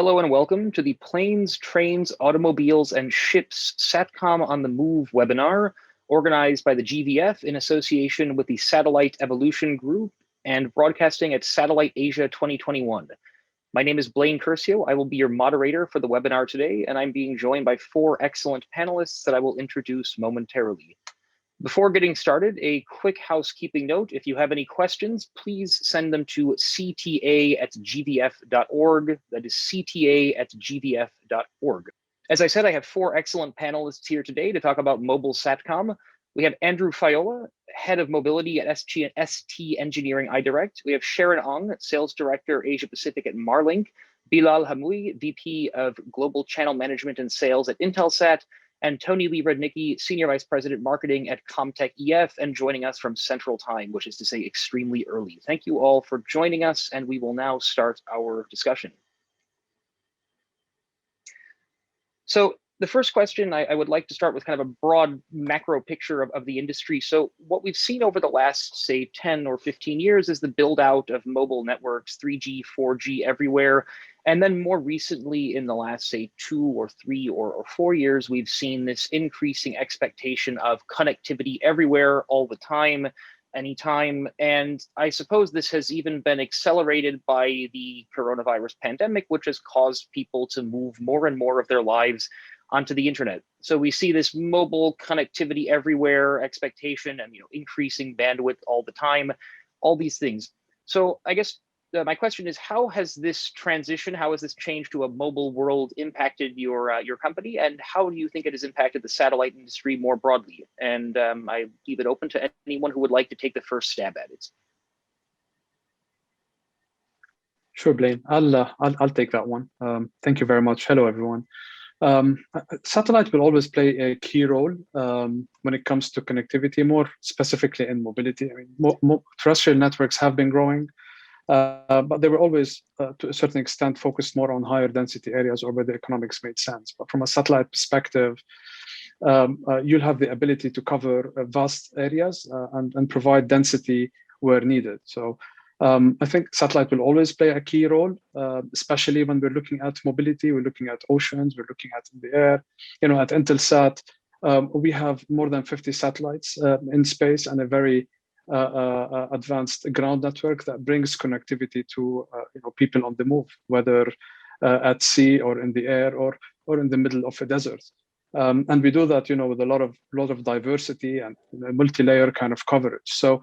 Hello and welcome to the Planes, Trains, Automobiles, and Ships Satcom-on-the-Move webinar, organized by the GVF in association with the Satellite Evolution Group and broadcasting at SatelliteAsia 2021. My name is Blaine Curcio. I will be your moderator for the webinar today, and I'm being joined by four excellent panelists that I will introduce momentarily. Before getting started, a quick housekeeping note. If you have any questions, please send them to cta@gvf.org. That is cta@gvf.org. As I said, I have four excellent panelists here today to talk about mobile SATCOM. We have Andrew Fiola, Head of Mobility at ST Engineering iDirect. We have Sharon Ong, Sales Director, Asia Pacific at Marlink. Bilal Hamoui, VP of Global Channel Management and Sales at Intelsat. And Tony Lee Rudnicki, Senior Vice President Marketing at Comtech EF, and joining us from Central Time, which is to say extremely early. Thank you all for joining us, and we will now start our discussion. So the first question, I would like to start with kind of a broad macro picture of the industry. So what we've seen over the last, say, 10 or 15 years is the build out of mobile networks, 3G, 4G everywhere. And then more recently, in the last, say, 2 or 3 or 4 years, we've seen this increasing expectation of connectivity everywhere, all the time, anytime. And I suppose this has even been accelerated by the coronavirus pandemic, which has caused people to move more and more of their lives onto the internet. So we see this mobile connectivity everywhere expectation and increasing bandwidth all the time, all these things. So I guess my question is, how has this transition, how has this change to a mobile world impacted your company, and how do you think it has impacted the satellite industry more broadly? And I leave it open to anyone who would like to take the first stab at it. Sure, Blaine. I'll take that one. Thank you very much. Hello, everyone. Satellite will always play a key role when it comes to connectivity, more specifically in mobility. I mean, terrestrial networks have been growing, but they were always, to a certain extent, focused more on higher density areas or where the economics made sense. But from a satellite perspective, you'll have the ability to cover vast areas and provide density where needed. So I think satellite will always play a key role, especially when we're looking at mobility, we're looking at oceans, we're looking at in the air. At Intelsat, we have more than 50 satellites in space and a very advanced ground network that brings connectivity to people on the move, whether at sea or in the air or in the middle of a desert. And we do that, with a lot of diversity and multi-layer kind of coverage. So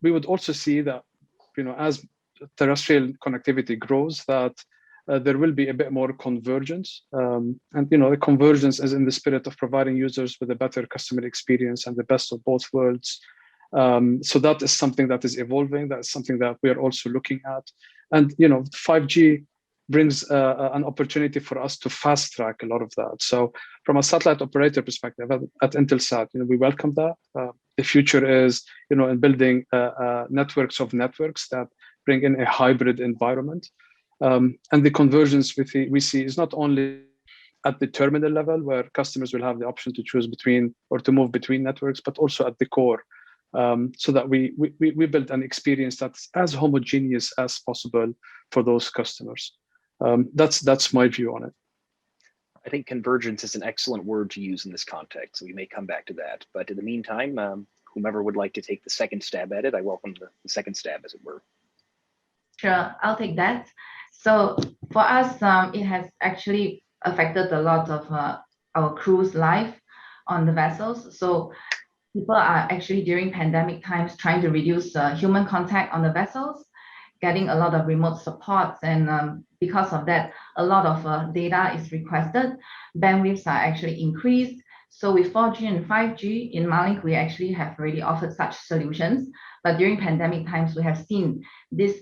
we would also see that, as terrestrial connectivity grows, that there will be a bit more convergence. And the convergence is in the spirit of providing users with a better customer experience and the best of both worlds. So that is something that is evolving. That's something that we are also looking at. And 5G brings an opportunity for us to fast track a lot of that. So from a satellite operator perspective at Intelsat, we welcome that. The future is, in building networks of networks that bring in a hybrid environment. And the convergence we see is not only at the terminal level, where customers will have the option to choose between or to move between networks, but also at the core, so that we build an experience that's as homogeneous as possible for those customers. That's my view on it. I think convergence is an excellent word to use in this context, so we may come back to that. But in the meantime, whomever would like to take the second stab at it, I welcome the second stab, as it were. Sure, I'll take that. So for us, it has actually affected a lot of our crew's life on the vessels. So people are actually, during pandemic times, trying to reduce human contact on the vessels, getting a lot of remote supports, and because of that, a lot of data is requested. Bandwidths are actually increased. So with 4G and 5G in Marlink, we actually have already offered such solutions. But during pandemic times, we have seen this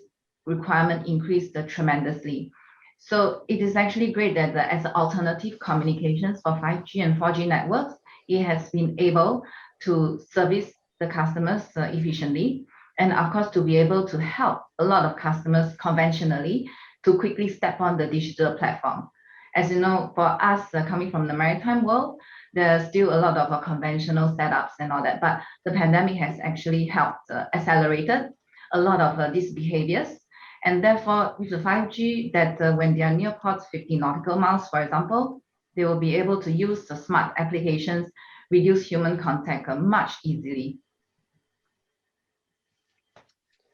requirement increase tremendously. So it is actually great that as alternative communications for 5G and 4G networks, it has been able to service the customers efficiently. And of course, to be able to help a lot of customers conventionally to quickly step on the digital platform. As you know, for us coming from the maritime world, there's still a lot of conventional setups and all that, but the pandemic has actually helped accelerated a lot of these behaviors. And therefore, with the 5G, that when they are near ports 50 nautical miles, for example, they will be able to use the smart applications, reduce human contact much easily.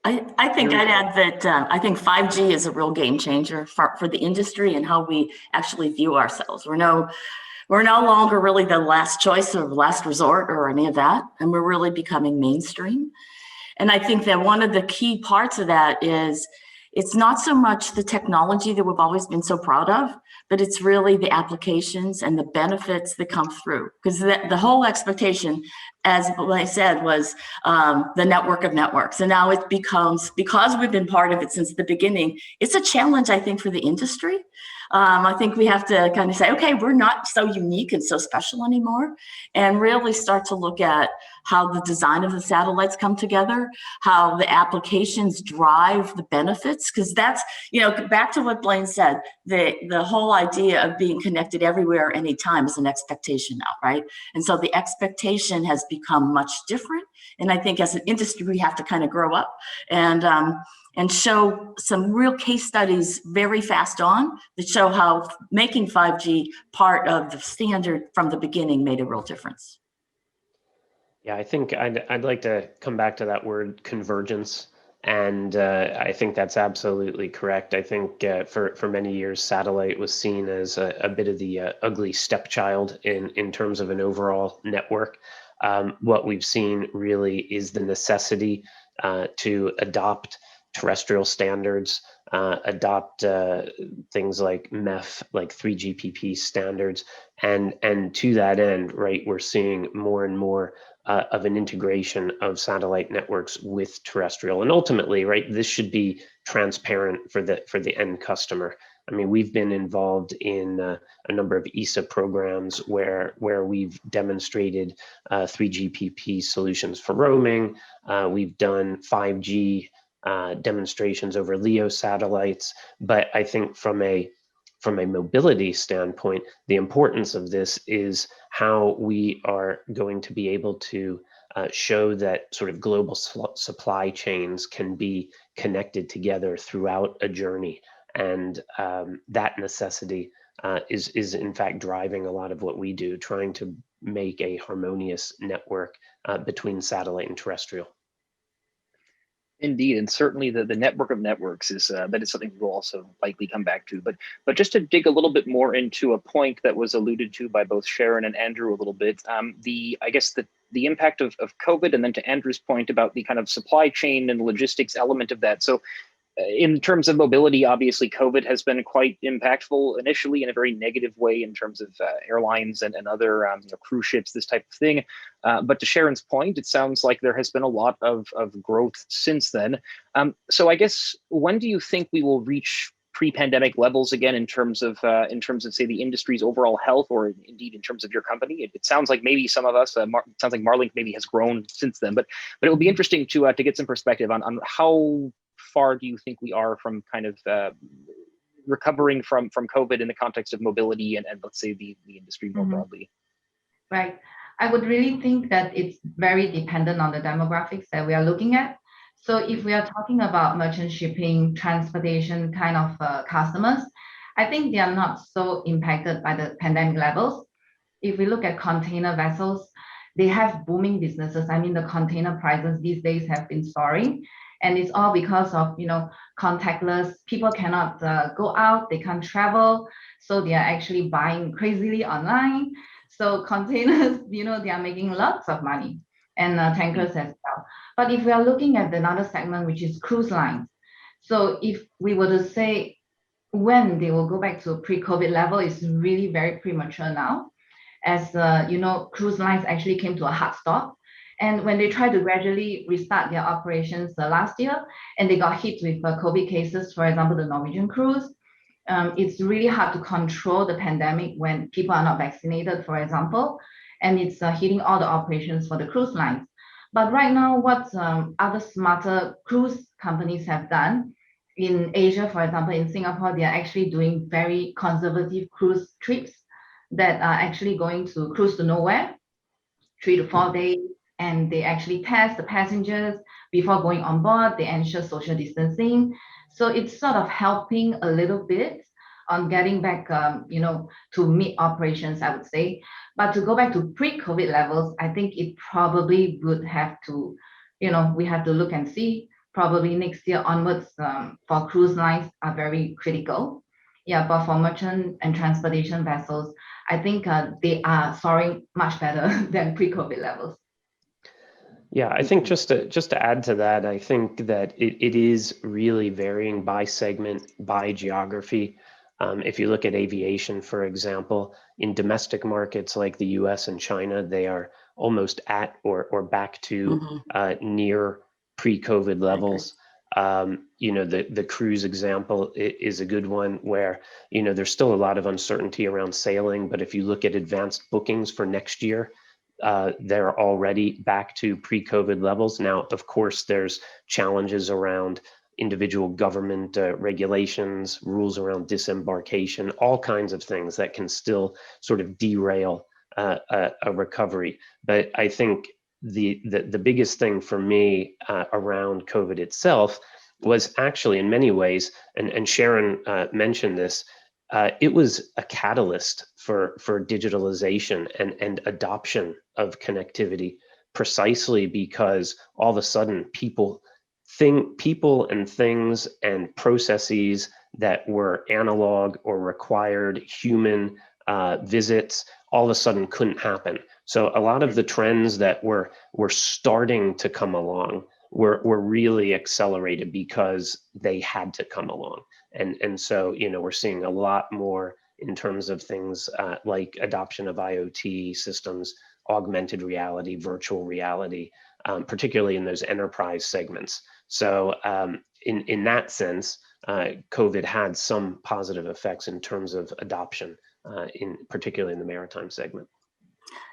I think I'd add that I think 5G is a real game changer for the industry and how we actually view ourselves. We're no longer really the last choice or last resort or any of that, and we're really becoming mainstream. And I think that one of the key parts of that is it's not so much the technology that we've always been so proud of, but it's really the applications and the benefits that come through. Because the whole expectation, as I said, was the network of networks. And now it becomes, because we've been part of it since the beginning, it's a challenge, I think, for the industry. I think we have to kind of say, okay, we're not so unique and so special anymore, and really start to look at how the design of the satellites come together, how the applications drive the benefits, because that's, back to what Blaine said, the whole idea of being connected everywhere, anytime is an expectation now, right? And so the expectation has become much different. And I think as an industry, we have to kind of grow up and show some real case studies very fast on that show how making 5G part of the standard from the beginning made a real difference. Yeah, I think I'd like to come back to that word convergence. And I think that's absolutely correct. I think for many years, satellite was seen as a bit of the ugly stepchild in terms of an overall network. What we've seen really is the necessity to adopt terrestrial standards, adopt things like MEF, like 3GPP standards. And to that end, right, we're seeing more and more of an integration of satellite networks with terrestrial. And ultimately, right, this should be transparent for the end customer. I mean, we've been involved in a number of ESA programs where we've demonstrated 3GPP solutions for roaming. We've done 5G demonstrations over LEO satellites. But I think from a mobility standpoint, the importance of this is how we are going to be able to show that sort of global supply chains can be connected together throughout a journey. And that necessity is in fact driving a lot of what we do, trying to make a harmonious network between satellite and terrestrial. Indeed, and certainly the network of networks is that is something we'll also likely come back to. But just to dig a little bit more into a point that was alluded to by both Sharon and Andrew a little bit, I guess the impact of COVID, and then to Andrew's point about the kind of supply chain and logistics element of that. So in terms of mobility, obviously COVID has been quite impactful initially in a very negative way in terms of airlines and other cruise ships, this type of thing. But to Sharon's point, it sounds like there has been a lot of growth since then. So I guess, when do you think we will reach pre-pandemic levels again in terms of say the industry's overall health, or indeed in terms of your company? It sounds like maybe some of us, it sounds like Marlink maybe has grown since then, but it will be interesting to get some perspective on how far do you think we are from kind of recovering from COVID in the context of mobility and let's say the industry more broadly? Right. I would really think that it's very dependent on the demographics that we are looking at. So if we are talking about merchant shipping, transportation kind of customers, I think they are not so impacted by the pandemic levels. If we look at container vessels, they have booming businesses. I mean, the container prices these days have been soaring. And it's all because of, contactless. People cannot go out, they can't travel. So they are actually buying crazily online. So containers, they are making lots of money, and tankers as well. But if we are looking at another segment, which is cruise lines. So if we were to say when they will go back to a pre-COVID level, is really very premature now. As cruise lines actually came to a hard stop. And when they tried to gradually restart their operations last year, and they got hit with COVID cases, for example, the Norwegian cruise, it's really hard to control the pandemic when people are not vaccinated, for example, and it's hitting all the operations for the cruise lines. But right now, what other smarter cruise companies have done in Asia, for example, in Singapore, they are actually doing very conservative cruise trips that are actually going to cruise to nowhere, 3 to 4 days, and they actually test the passengers before going on board. They ensure social distancing. So it's sort of helping a little bit on getting back, to meet operations, I would say. But to go back to pre-COVID levels, I think it probably would have to, we have to look and see. Probably next year onwards, for cruise lines are very critical. Yeah, but for merchant and transportation vessels, I think they are soaring much better than pre-COVID levels. Yeah, I think just to add to that, I think that it is really varying by segment, by geography. If you look at aviation, for example, in domestic markets like the US and China, they are almost at or back to near pre-COVID levels. The cruise example is a good one where, there's still a lot of uncertainty around sailing, but if you look at advanced bookings for next year, they're already back to pre-COVID levels. Now, of course, there's challenges around individual government regulations, rules around disembarkation, all kinds of things that can still sort of derail a recovery. But I think the biggest thing for me around COVID itself was actually in many ways, and Sharon mentioned this, it was a catalyst for digitalization and adoption of connectivity, precisely because all of a sudden people and things and processes that were analog or required human visits all of a sudden couldn't happen. So a lot of the trends that were starting to come along were really accelerated because they had to come along. And so, we're seeing a lot more in terms of things like adoption of IoT systems, augmented reality, virtual reality, particularly in those enterprise segments. So in that sense, COVID had some positive effects in terms of adoption, particularly in the maritime segment.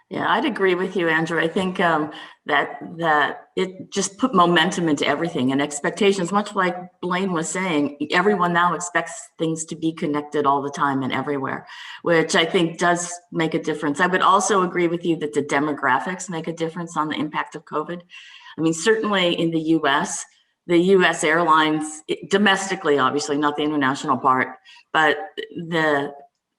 Yeah, I'd agree with you, Andrew. I think that it just put momentum into everything and expectations, much like Blaine was saying. Everyone now expects things to be connected all the time and everywhere, which I think does make a difference. I would also agree with you that the demographics make a difference on the impact of COVID. I mean, certainly in the US airlines, domestically, obviously, not the international part, but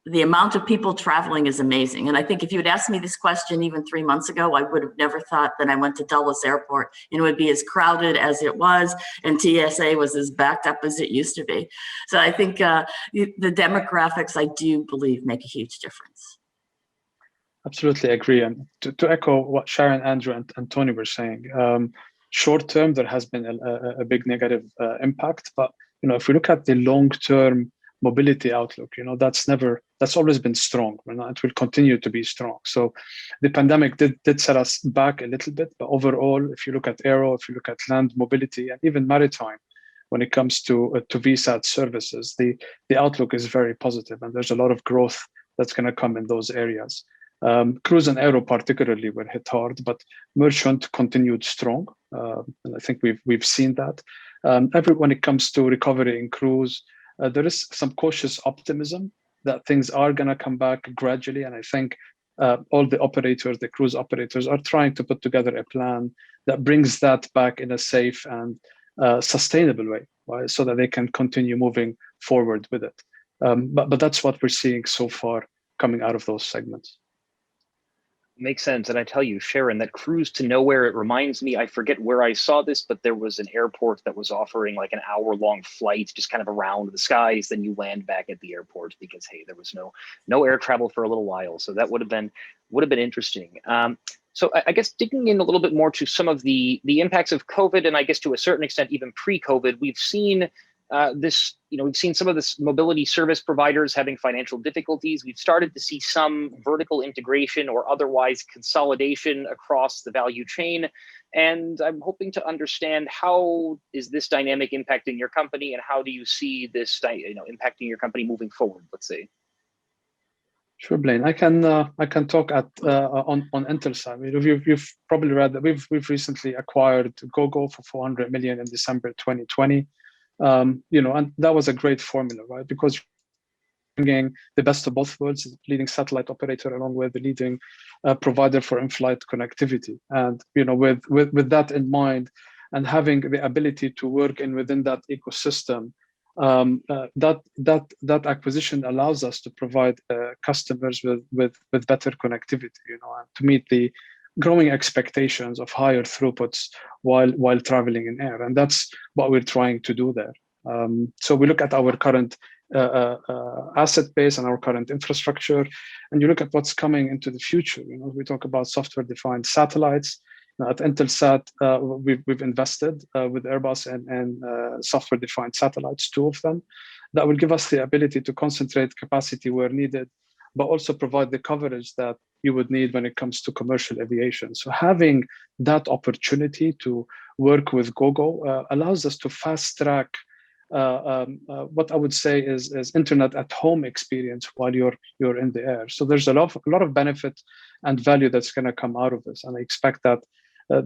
the amount of people traveling is amazing. And I think if you had asked me this question even 3 months ago, I would have never thought that I went to Dulles Airport and it would be as crowded as it was and TSA was as backed up as it used to be. So I think the demographics, I do believe, make a huge difference. Absolutely agree. And to echo what Sharon, Andrew, and Tony were saying, short term, there has been a big negative impact. But, if we look at the long-term mobility outlook, that's always been strong, and it will continue to be strong. So the pandemic did set us back a little bit, but overall, if you look at aero, if you look at land mobility, and even maritime, when it comes to VSAT services, the outlook is very positive, and there's a lot of growth that's going to come in those areas. Cruise and aero particularly were hit hard, but merchant continued strong, and I think we've seen that. When it comes to recovery in cruise, there is some cautious optimism that things are going to come back gradually. And I think all the cruise operators are trying to put together a plan that brings that back in a safe and sustainable way, right? So that they can continue moving forward with it. But that's what we're seeing so far coming out of those segments. Makes sense. And I tell you, Sharon, that cruise to nowhere, it reminds me, I forget where I saw this, but there was an airport that was offering like an hour-long flight just kind of around the skies. Then you land back at the airport because, hey, there was no air travel for a little while. So that would have been interesting. So I guess digging in a little bit more to some of the impacts of COVID, and I guess to a certain extent, even pre-COVID, we've seen we've seen some of this mobility service providers having financial difficulties. We've started to see some vertical integration or otherwise consolidation across the value chain. And I'm hoping to understand, how is this dynamic impacting your company, and how do you see this impacting your company moving forward, let's say? Sure, Blaine. I can talk on Intelsat. You've probably read that we've recently acquired GoGo for $400 million in December 2020. And that was a great formula, right? Because bringing the best of both worlds, leading satellite operator along with the leading provider for in-flight connectivity. And with that in mind, and having the ability to work within that ecosystem, that acquisition allows us to provide customers with better connectivity, and to meet the growing expectations of higher throughputs while traveling in air, and that's what we're trying to do there. So we look at our current asset base and our current infrastructure, and you look at what's coming into the future. We talk about software-defined satellites. At Intelsat, we've invested with Airbus and software-defined satellites, 2 of them, that will give us the ability to concentrate capacity where needed, but also provide the coverage that you would need when it comes to commercial aviation. So having that opportunity to work with Gogo allows us to fast-track what I would say is internet at home experience while you're in the air. So there's a lot of benefit and value that's going to come out of this, and I expect that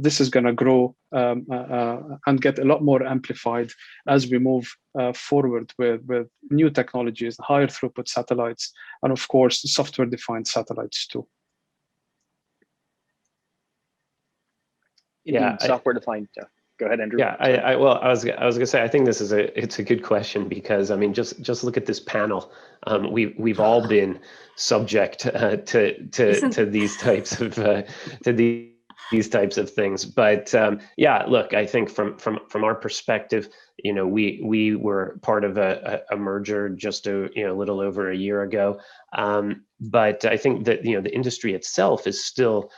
this is going to grow and get a lot more amplified as we move forward with new technologies, higher throughput satellites, and of course software-defined satellites too. Yeah, software-defined. Go ahead, Andrew. Yeah, I was gonna say, I think it's a good question, because I mean, just look at this panel. We've all been subject to these types of these types of things. But yeah, look, I think from our perspective, we were part of a merger just a little over a year ago. But I think that the industry itself is still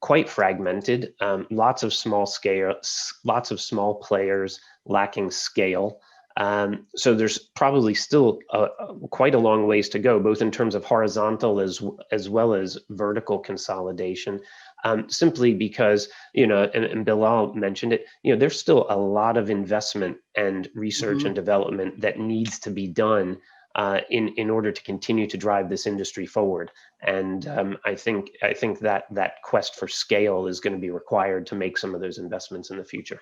quite fragmented, lots of small players lacking scale. So there's probably still quite a long ways to go, both in terms of horizontal as well as vertical consolidation. Simply because, and Bilal mentioned it, there's still a lot of investment and research and development that needs to be done in order to continue to drive this industry forward. And I think that quest for scale is going to be required to make some of those investments in the future.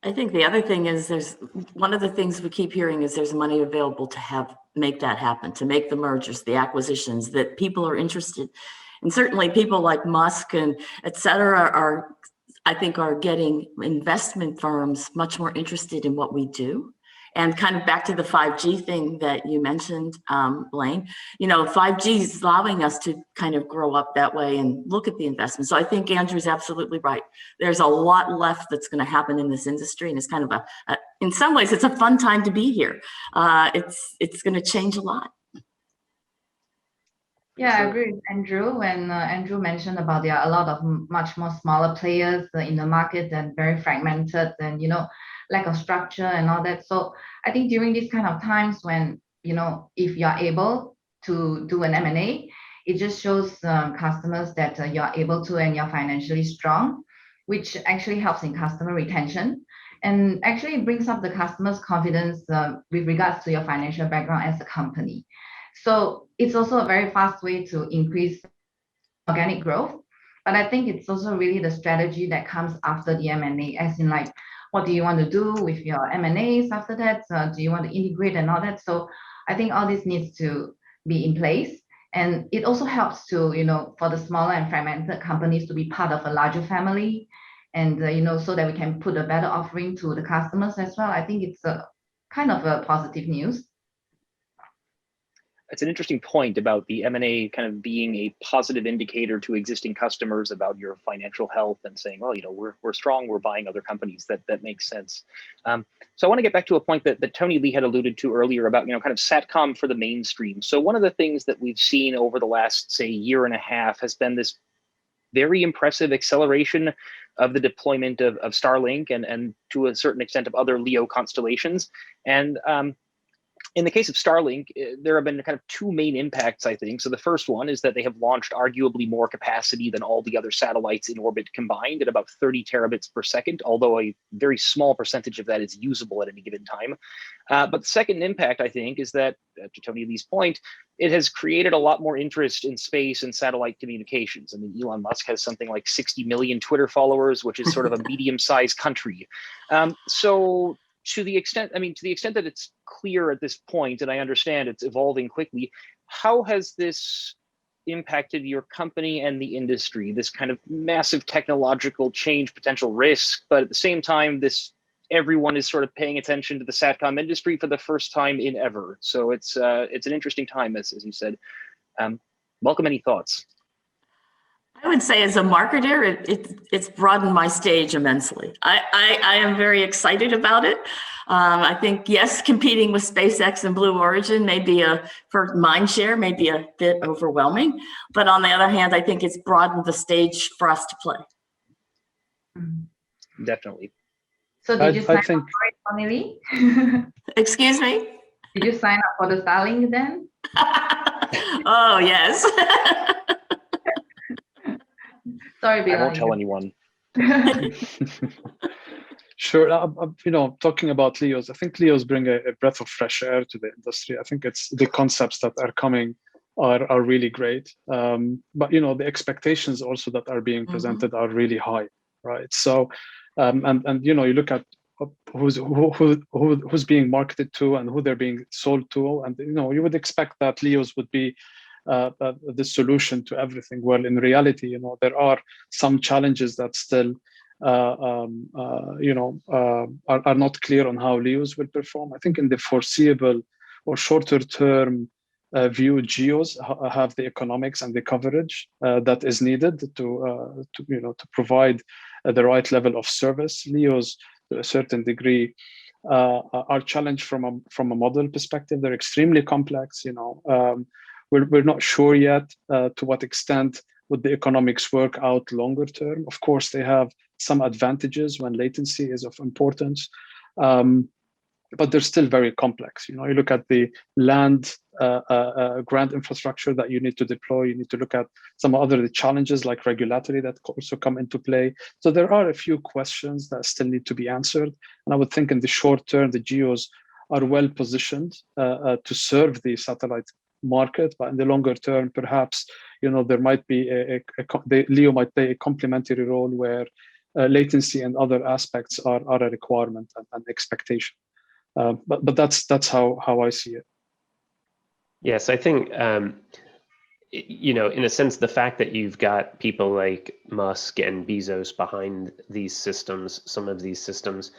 I think the other thing is there's one of the things we keep hearing is there's money available to make that happen, to make the mergers, the acquisitions, that people are interested. And certainly people like Musk and et cetera I think are getting investment firms much more interested in what we do. And kind of back to the 5G thing that you mentioned, Blaine, 5G is allowing us to kind of grow up that way and look at the investment. So I think Andrew's absolutely right. There's a lot left that's going to happen in this industry. And it's kind of in some ways, it's a fun time to be here. It's going to change a lot. Yeah, I agree with Andrew. When Andrew mentioned about there are a lot of much more smaller players in the market and very fragmented and, lack of structure and all that. So I think during these kind of times when, if you're able to do an M&A, it just shows customers that you're able to and you're financially strong, which actually helps in customer retention. And actually it brings up the customer's confidence with regards to your financial background as a company. So it's also a very fast way to increase organic growth. But I think it's also really the strategy that comes after the M&A, as in like, what do you want to do with your M&As after that? Do you want to integrate and all that? So I think all this needs to be in place. And it also helps to, for the smaller and fragmented companies to be part of a larger family and, so that we can put a better offering to the customers as well. I think it's a kind of a positive news. It's an interesting point about the M&A kind of being a positive indicator to existing customers about your financial health and saying, well, we're strong, we're buying other companies. That makes sense. So I want to get back to a point that Tony Lee had alluded to earlier about, kind of SATCOM for the mainstream. So one of the things that we've seen over the last, say, year and a half has been this very impressive acceleration of the deployment of Starlink and to a certain extent of other LEO constellations. And in the case of Starlink, there have been kind of 2 main impacts, I think. So the first one is that they have launched arguably more capacity than all the other satellites in orbit combined at about 30 terabits per second, although a very small percentage of that is usable at any given time. But the second impact, I think, is that, to Tony Lee's point, it has created a lot more interest in space and satellite communications. I mean, Elon Musk has something like 60 million Twitter followers, which is sort of a medium-sized country. So to the extent, to the extent that it's clear at this point, and I understand it's evolving quickly, how has this impacted your company and the industry, this kind of massive technological change, potential risk, but at the same time, everyone is sort of paying attention to the SATCOM industry for the first time in ever. So it's an interesting time, as you said. Welcome any thoughts. I would say as a marketer, it's broadened my stage immensely. I am very excited about it. I think, yes, competing with SpaceX and Blue Origin may be for mind share, may be a bit overwhelming. But on the other hand, I think it's broadened the stage for us to play. Definitely. So did you sign up for it, Cornelie? Excuse me? Did you sign up for the Starlink then? Oh, yes. Sorry, Bill. I won't tell anyone. Sure. Talking about LEOs, I think LEOs bring a breath of fresh air to the industry. I think it's the concepts that are coming are really great. But the expectations also that are being presented are really high, right? So, and you look at who's being marketed to and who they're being sold to, and you would expect that LEOs would be the solution to everything. Well, in reality, there are some challenges that still are not clear on how LEOs will perform. I think in the foreseeable or shorter term view, GEOs have the economics and the coverage that is needed to provide the right level of service. LEOs, to a certain degree, are challenged from a model perspective. They're extremely complex. We're not sure yet to what extent would the economics work out longer term. Of course, they have some advantages when latency is of importance, but they're still very complex. You look at the land grant infrastructure that you need to deploy. You need to look at some other challenges like regulatory that also come into play. So there are a few questions that still need to be answered. And I would think in the short term, the GEOs are well positioned to serve the satellite market, but in the longer term, perhaps there might be the LEO might play a complementary role where latency and other aspects are a requirement and expectation. But that's how I see it. Yes, I think in a sense, the fact that you've got people like Musk and Bezos behind these systems, some of these systems,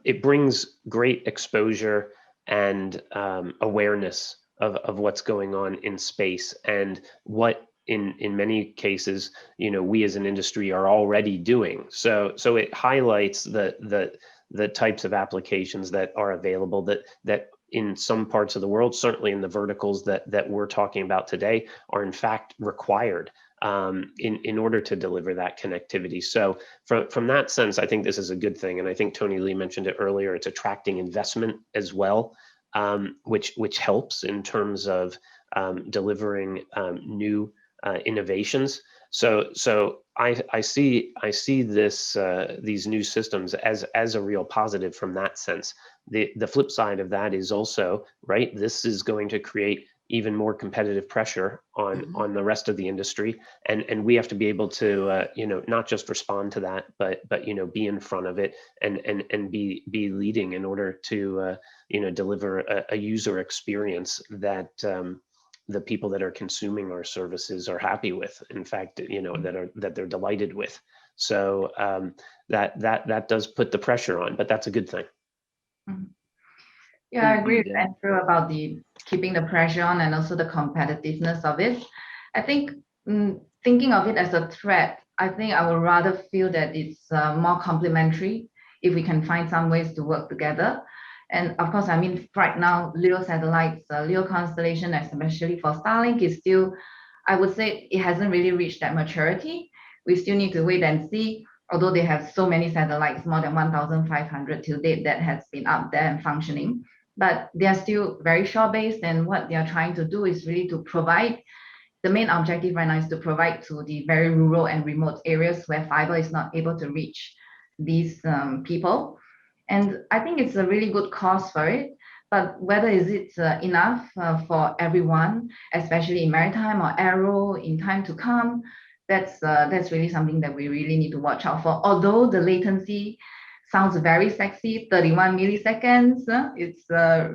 it brings great exposure and awareness of what's going on in space and what in many cases we as an industry are already doing. So it highlights the types of applications that are available that in some parts of the world, certainly in the verticals that we're talking about today, are in fact required in order to deliver that connectivity. So from that sense, I think this is a good thing. And I think Tony Lee mentioned it earlier, it's attracting investment as well, which helps in terms of delivering new innovations. So I see these new systems as a real positive from that sense. The flip side of that is also, right, this is going to create even more competitive pressure on the rest of the industry, and we have to be able to not just respond to that, but be in front of it and be leading in order to deliver a user experience that the people that are consuming our services are happy with. In fact, that they're delighted with. So that does put the pressure on, but that's a good thing. Yeah, I agree with Andrew about the keeping the pressure on and also the competitiveness of it. I think thinking of it as a threat, I think I would rather feel that it's more complementary if we can find some ways to work together. And of course, right now, LEO satellites, LEO constellation, especially for Starlink, is still, I would say, it hasn't really reached that maturity. We still need to wait and see, although they have so many satellites, more than 1,500 till date that has been up there and functioning. But they are still very shore-based, and what they are trying to do is really to provide, the main objective right now is to provide to the very rural and remote areas where fiber is not able to reach these people. And I think it's a really good cause for it, but whether is it enough for everyone, especially in maritime or aero in time to come, that's really something that we really need to watch out for. Although the latency sounds very sexy, 31 milliseconds. It's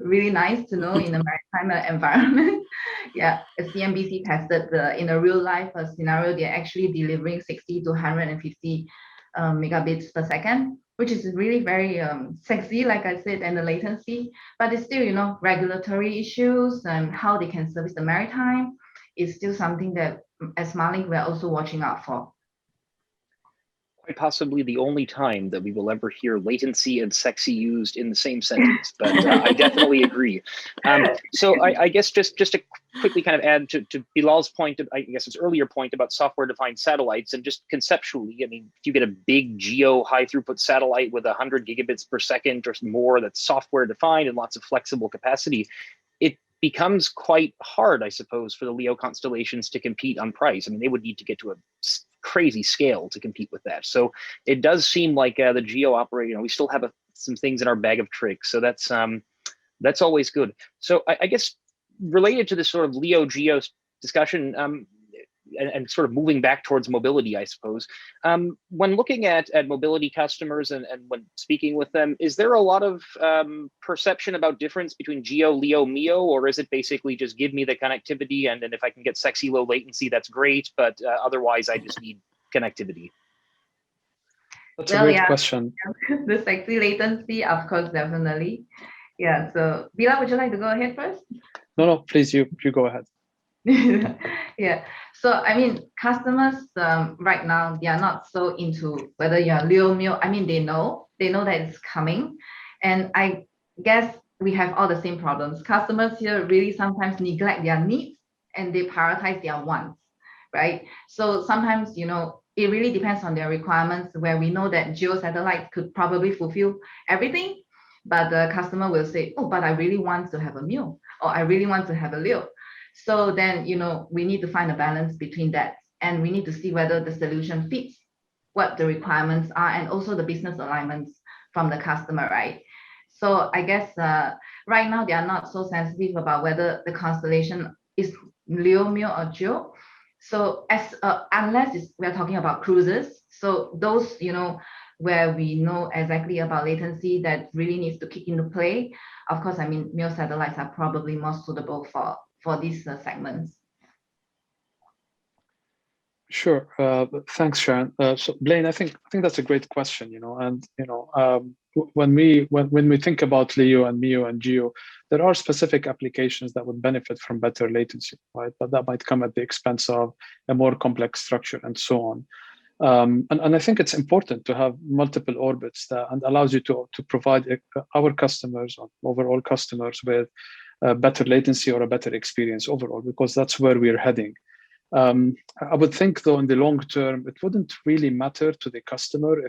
really nice to know in a maritime environment. Yeah, CNBC tested in a real life scenario, they're actually delivering 60 to 150 megabits per second, which is really very sexy, like I said, and the latency. But it's still, regulatory issues and how they can service the maritime is still something that, as Marlink, we're also watching out for. Quite possibly the only time that we will ever hear latency and sexy used in the same sentence, but I definitely agree. So I guess just to quickly kind of add to Bilal's point, I guess his earlier point about software-defined satellites, and just conceptually, I mean, if you get a big geo high-throughput satellite with 100 gigabits per second or more that's software-defined and lots of flexible capacity, it becomes quite hard, I suppose, for the LEO constellations to compete on price. I mean, they would need to get to a crazy scale to compete with that. So it does seem like the geo operator, we still have some things in our bag of tricks. So that's always good. So I guess related to this sort of LEO geo discussion, and sort of moving back towards mobility, I suppose. When looking at mobility customers and when speaking with them, is there a lot of perception about difference between GEO, LEO, MEO, or is it basically just give me the connectivity and then if I can get sexy low latency, that's great, but otherwise I just need connectivity? That's a great question. The sexy latency, of course, definitely. Yeah, so Bilal, would you like to go ahead first? No, please, you go ahead. Yeah, so I mean, customers right now, they are not so into whether you're LEO, MEO. I mean, they know that it's coming, and I guess we have all the same problems. Customers here really sometimes neglect their needs and they prioritize their wants, right? So sometimes, it really depends on their requirements, where we know that geo satellites could probably fulfill everything, but the customer will say, oh, but I really want to have a MEO, or I really want to have a LEO. So then, we need to find a balance between that, and we need to see whether the solution fits what the requirements are and also the business alignments from the customer, right? So I guess right now they are not so sensitive about whether the constellation is LEO, MEO, or GEO. So unless we're talking about cruises, so those, where we know exactly about latency that really needs to kick into play. Of course, I mean, MEO satellites are probably more suitable for these segments. Sure. Thanks, Sharon. So Blaine, I think that's a great question. And when we think about LEO and MEO and GEO, there are specific applications that would benefit from better latency, right? But that might come at the expense of a more complex structure and so on. And I think it's important to have multiple orbits and allows you to provide our customers, or overall customers, with better latency or a better experience overall, because that's where we're heading. I would think, though, in the long term, it wouldn't really matter to the customer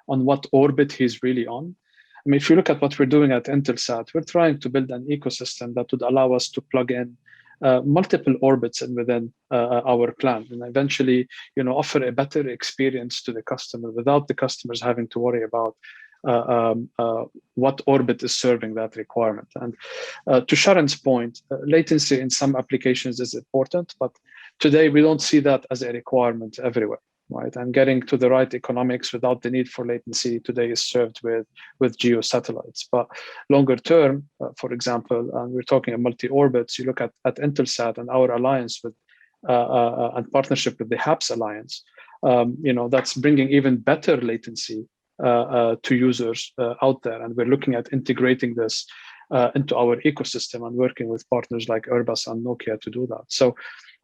on what orbit he's really on. I mean, if you look at what we're doing at Intelsat, we're trying to build an ecosystem that would allow us to plug in multiple orbits within our plan, and eventually, offer a better experience to the customer without the customers having to worry about what orbit is serving that requirement. And to Sharon's point, latency in some applications is important, but today we don't see that as a requirement everywhere, right? And getting to the right economics without the need for latency today is served with GEO satellites. But longer term, for example, we're talking about multi-orbits. You look at Intelsat and our alliance with and partnership with the HAPS Alliance. That's bringing even better latency to users out there, and we're looking at integrating this into our ecosystem and working with partners like Airbus and Nokia to do that. So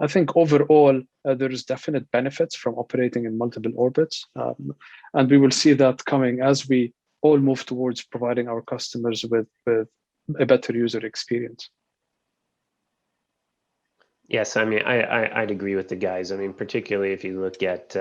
I think overall there is definite benefits from operating in multiple orbits, and we will see that coming as we all move towards providing our customers with a better user experience. Yes, I mean, I'd agree with the guys. I mean, particularly if you look at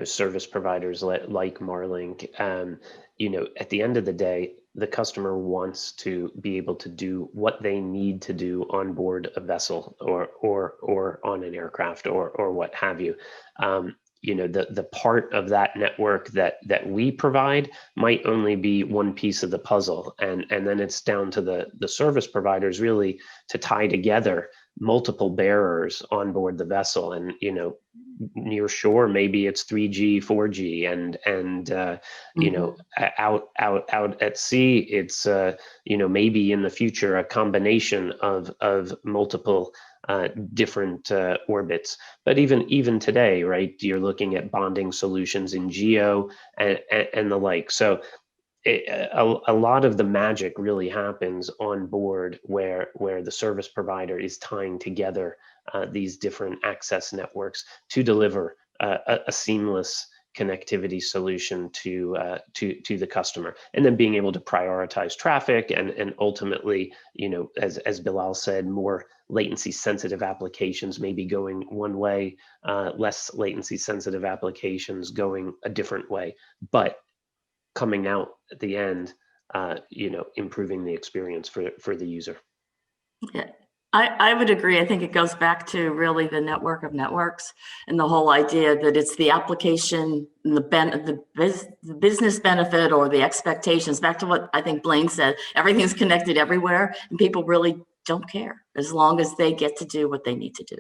service providers like Marlink, at the end of the day, the customer wants to be able to do what they need to do on board a vessel or on an aircraft or what have you. The part of that network that we provide might only be one piece of the puzzle, and then it's down to the service providers really to tie together multiple bearers on board the vessel. And near shore, maybe it's 3G, 4G, and you know, out at sea, it's you know, maybe in the future a combination of multiple different orbits. But even today, right, you're looking at bonding solutions in GEO and the like. So a lot of the magic really happens on board where the service provider is tying together these different access networks to deliver a seamless connectivity solution to the customer, and then being able to prioritize traffic and ultimately, you know, as Bilal said, more latency sensitive applications maybe going one way, less latency sensitive applications going a different way, but coming out at the end, you know, improving the experience for the user. Yeah, I would agree. I think it goes back to really the network of networks and the whole idea that it's the application and the business benefit or the expectations. Back to what I think Blaine said, everything's connected everywhere and people really don't care as long as they get to do what they need to do.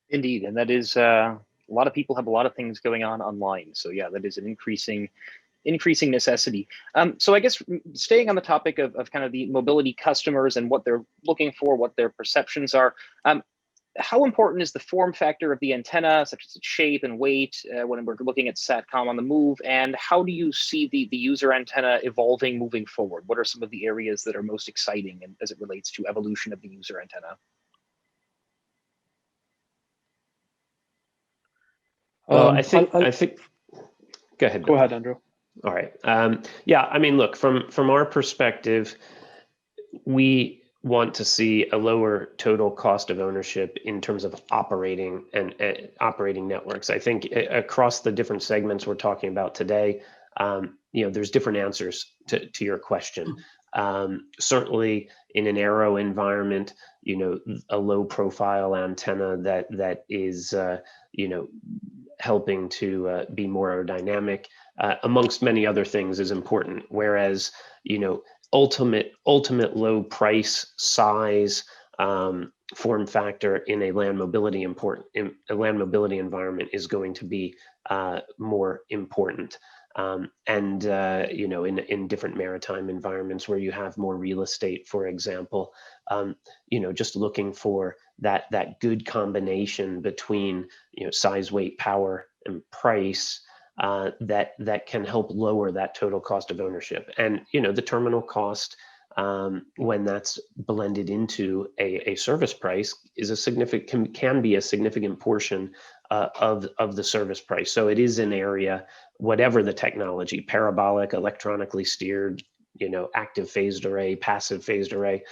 Indeed, and that is a lot of people have a lot of things going on online. So yeah, that is an increasing necessity. So I guess staying on the topic of kind of the mobility customers and what they're looking for, what their perceptions are, how important is the form factor of the antenna, such as its shape and weight, when we're looking at Satcom on the move? And how do you see the user antenna evolving moving forward? What are some of the areas that are most exciting as it relates to evolution of the user antenna? Well, I think. Go ahead. Go ahead, Andrew. All right. Yeah, I mean, look, from our perspective, we want to see a lower total cost of ownership in terms of operating and operating networks. I think across the different segments we're talking about today, you know, there's different answers to your question. Certainly in an aero environment, you know, a low profile antenna that is, you know, helping to be more aerodynamic, amongst many other things, is important. Whereas, you know, ultimate low price, size, form factor in a land mobility environment is going to be more important. And you know, in different maritime environments where you have more real estate, for example, you know, just looking for that good combination between, you know, size, weight, power, and price, that can help lower that total cost of ownership. And, you know, the terminal cost, when that's blended into a service price, is can be a significant portion of the service price. So it is an area, whatever the technology, parabolic, electronically steered, you know, active phased array, passive phased array.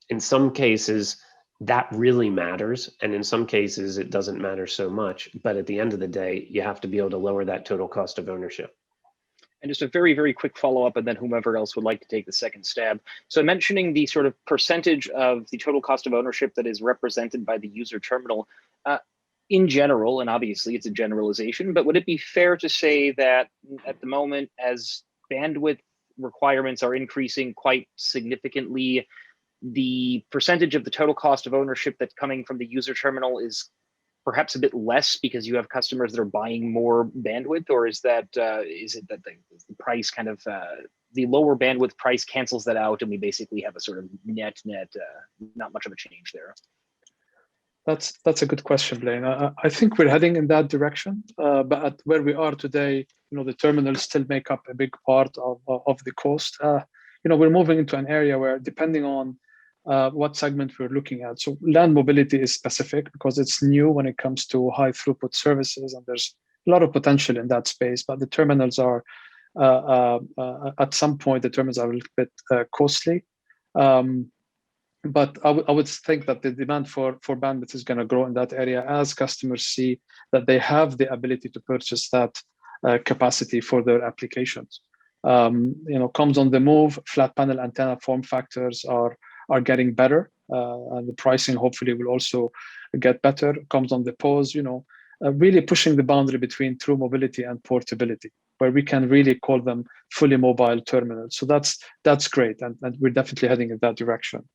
In some cases, that really matters. And in some cases, it doesn't matter so much. But at the end of the day, you have to be able to lower that total cost of ownership. And just a very, very quick follow-up, and then whomever else would like to take the second stab. So mentioning the sort of percentage of the total cost of ownership that is represented by the user terminal, in general, and obviously it's a generalization, but would it be fair to say that at the moment, as bandwidth requirements are increasing quite significantly, the percentage of the total cost of ownership that's coming from the user terminal is perhaps a bit less because you have customers that are buying more bandwidth? Or is it that the price kind of, the lower bandwidth price cancels that out and we basically have a sort of net, not much of a change there? That's a good question, Blaine. I think we're heading in that direction, but at where we are today, you know, the terminals still make up a big part of the cost. You know, we're moving into an area where, depending on what segment we're looking at. So land mobility is specific because it's new when it comes to high throughput services, and there's a lot of potential in that space. But the terminals are, at some point, the terminals are a little bit costly. But I would think that the demand for bandwidth is going to grow in that area as customers see that they have the ability to purchase that capacity for their applications. You know, comms on the move, flat panel antenna form factors are getting better, and the pricing hopefully will also get better. Comms on the pause, you know, really pushing the boundary between true mobility and portability, where we can really call them fully mobile terminals. So that's great, and we're definitely heading in that direction.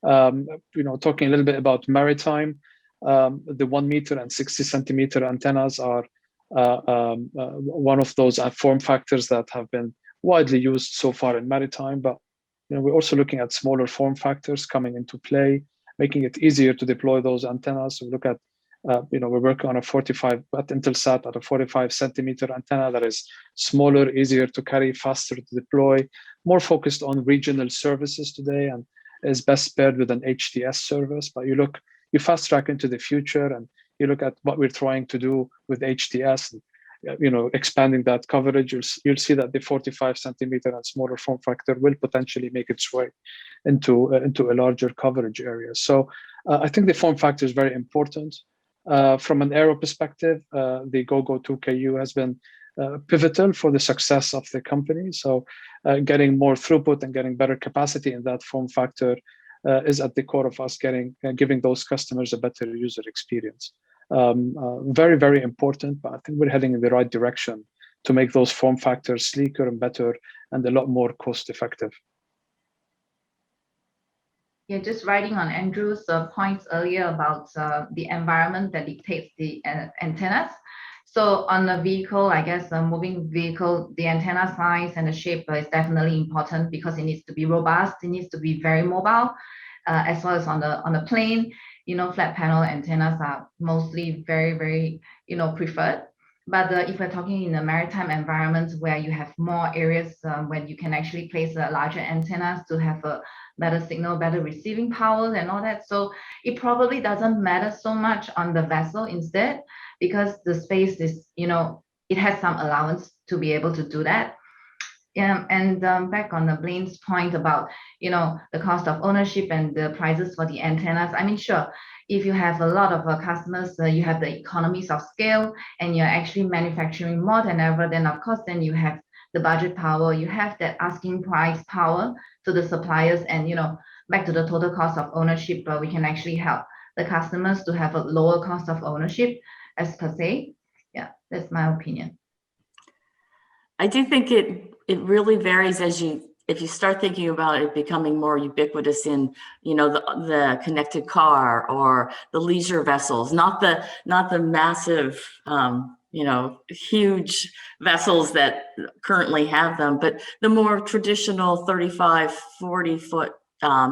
You know, talking a little bit about maritime, The 1 meter and 60 centimeter antennas are one of those form factors that have been widely used so far in maritime, but we're also looking at smaller form factors coming into play, making it easier to deploy those antennas. So we look at, we're working on a 45 at Intelsat at a 45 centimeter antenna that is smaller, easier to carry, faster to deploy, more focused on regional services today, and is best paired with an HTS service. But you fast track into the future, and you look at what we're trying to do with HTS, expanding that coverage. You'll see that the 45 centimeter and smaller form factor will potentially make its way into a larger coverage area. So I think the form factor is very important. From an aero perspective, the GoGo 2KU has been pivotal for the success of the company. So getting more throughput and getting better capacity in that form factor is at the core of us giving those customers a better user experience. Very, very important, but I think we're heading in the right direction to make those form factors sleeker and better and a lot more cost effective. Yeah, just riding on Andrew's points earlier about the environment that dictates the antennas. So on a vehicle, I guess a moving vehicle, the antenna size and the shape is definitely important because it needs to be robust. It needs to be very mobile, as well as on the plane. Flat panel antennas are mostly very, very, preferred. But if we're talking in a maritime environment where you have more areas where you can actually place larger antennas to have a better signal, better receiving power and all that. So it probably doesn't matter so much on the vessel instead, because the space is, it has some allowance to be able to do that. And back on the Blaine's point about, the cost of ownership and the prices for the antennas. I mean, sure, if you have a lot of customers, you have the economies of scale and you're actually manufacturing more than ever, then of course, then you have the budget power, you have that asking price power to the suppliers, and, back to the total cost of ownership, we can actually help the customers to have a lower cost of ownership as per se. Yeah, that's my opinion. I do think it really varies if you start thinking about it becoming more ubiquitous in, the connected car or the leisure vessels, not the massive, huge vessels that currently have them, but the more traditional 35, 40 foot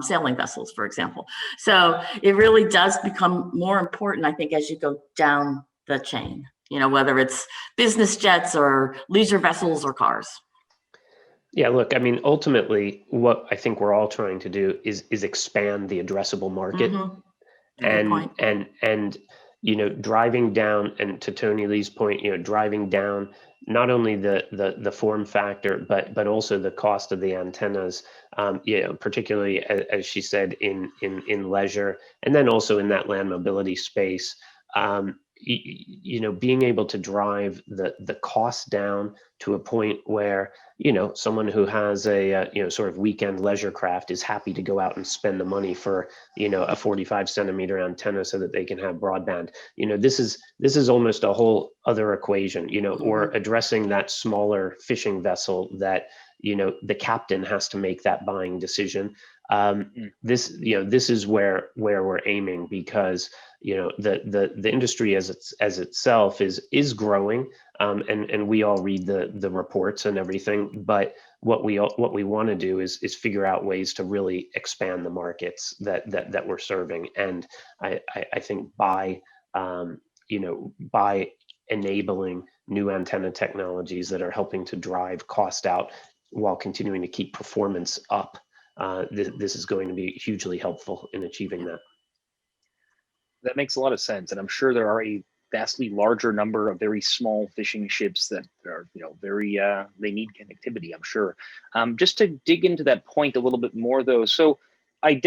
sailing vessels, for example. So it really does become more important, I think, as you go down the chain, whether it's business jets or leisure vessels or cars. Yeah, look, I mean, ultimately, what I think we're all trying to do is expand the addressable market, and driving down, and to Tony Lee's point, driving down not only the form factor, but also the cost of the antennas, particularly as she said in leisure, and then also in that land mobility space. Being able to drive the cost down to a point where someone who has a sort of weekend leisure craft is happy to go out and spend the money for a 45 centimeter antenna so that they can have broadband. This is almost a whole other equation. Or addressing that smaller fishing vessel that the captain has to make that buying decision. This is where we're aiming, because the industry as itself is growing, and we all read the reports and everything, but what we want to do is figure out ways to really expand the markets that we're serving. And I think by enabling new antenna technologies that are helping to drive cost out while continuing to keep performance up, this is going to be hugely helpful in achieving that. That makes a lot of sense, and I'm sure there are a vastly larger number of very small fishing ships that are, very they need connectivity, I'm sure. Just to dig into that point a little bit more, though, so I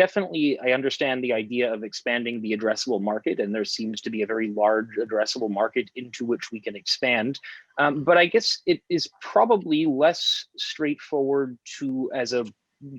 understand the idea of expanding the addressable market, and there seems to be a very large addressable market into which we can expand. But I guess it is probably less straightforward to, as a